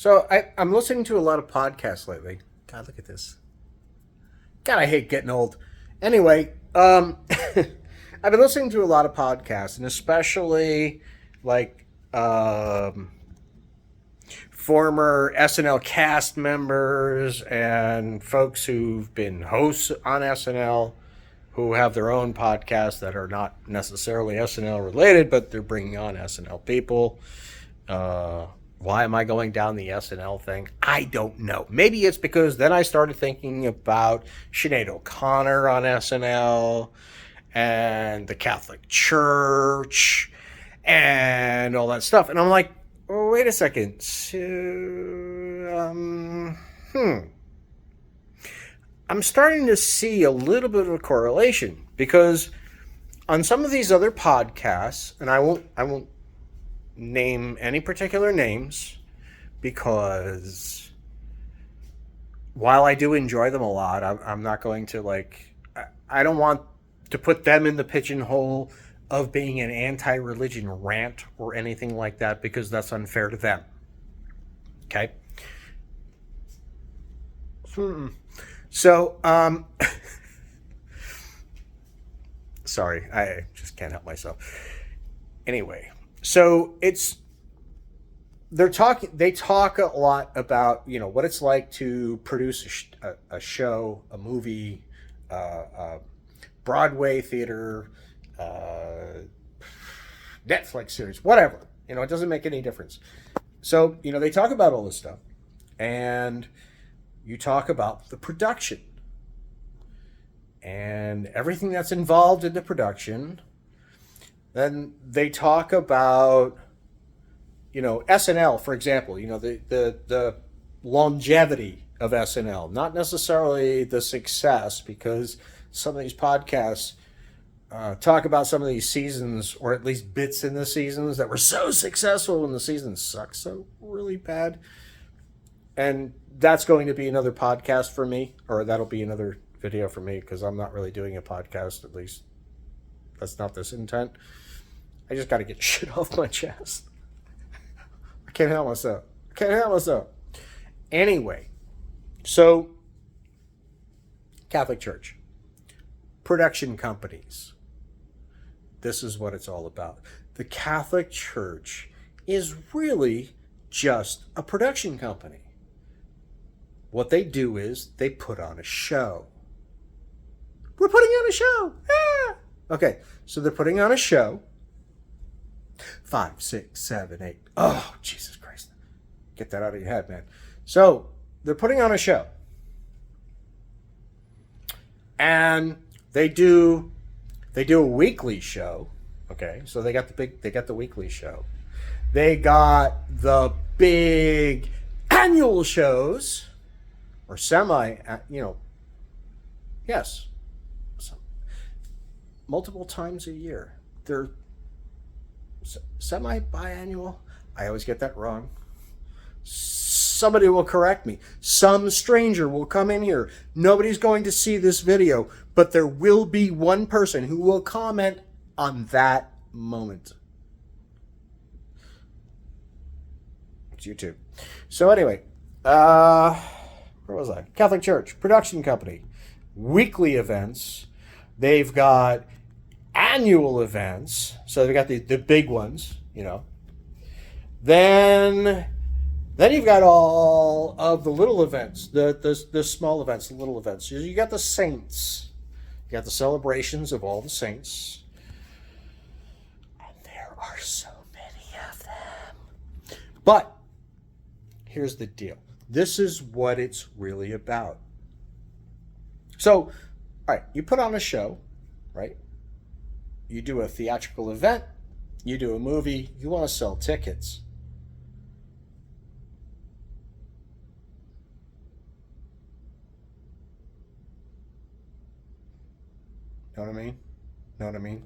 So I'm listening to a lot of podcasts lately. God, look at this. God, I hate getting old. Anyway, I've been listening to a lot of podcasts, and especially like former SNL cast members and folks who've been hosts on SNL who have their own podcasts that are not necessarily SNL related, but they're bringing on SNL people. Uh, why am I going down the SNL thing? I don't know. Maybe it's because then I started thinking about Sinead O'Connor on SNL and the Catholic Church and all that stuff. And I'm like, oh, wait a second. So, I'm starting to see a little bit of a correlation because on some of these other podcasts, and I won't name any particular names because while I do enjoy them a lot, I'm not going to I don't want to put them in the pigeonhole of being an anti-religion rant or anything like that because that's unfair to them. Okay. So, sorry, I just can't help myself. Anyway, so they talk a lot about what it's like to produce a show, a movie, Broadway theater, uh, Netflix series, whatever. It doesn't make any difference. So they talk about all this stuff, and you talk about the production and everything that's involved in the production. Then they talk about SNL, for example, the longevity of SNL, not necessarily the success, because some of these podcasts talk about some of these seasons, or at least bits in the seasons that were so successful when the season sucked so really bad. And that's going to be another podcast for me, or that'll be another video for me, because I'm not really doing a podcast, at least that's not this intent. I just got to get shit off my chest. I can't help myself. Anyway, so Catholic Church, production companies. This is what it's all about. The Catholic Church is really just a production company. What they do is they put on a show. We're putting on a show. Ah! Okay, so they're putting on a show. 5, 6, 7, 8. Oh, Jesus Christ. Get that out of your head, man. So they're putting on a show. And they do a weekly show. Okay, so they got the weekly show. They got the big annual shows, or yes, multiple times a year. They're semi-biannual. I always get that wrong. Somebody will correct me. Some stranger will come in here. Nobody's going to see this video, but there will be one person who will comment on that moment. It's YouTube. So anyway, where was I? Catholic Church, production company, weekly events. They've got annual events. So they've got the big ones, Then you've got all of the little events, the small events, the little events. You got the saints. You got the celebrations of all the saints. And there are so many of them. But here's the deal. This is what it's really about. So, all right, you put on a show, right? You do a theatrical event. You do a movie. You want to sell tickets. Know what I mean?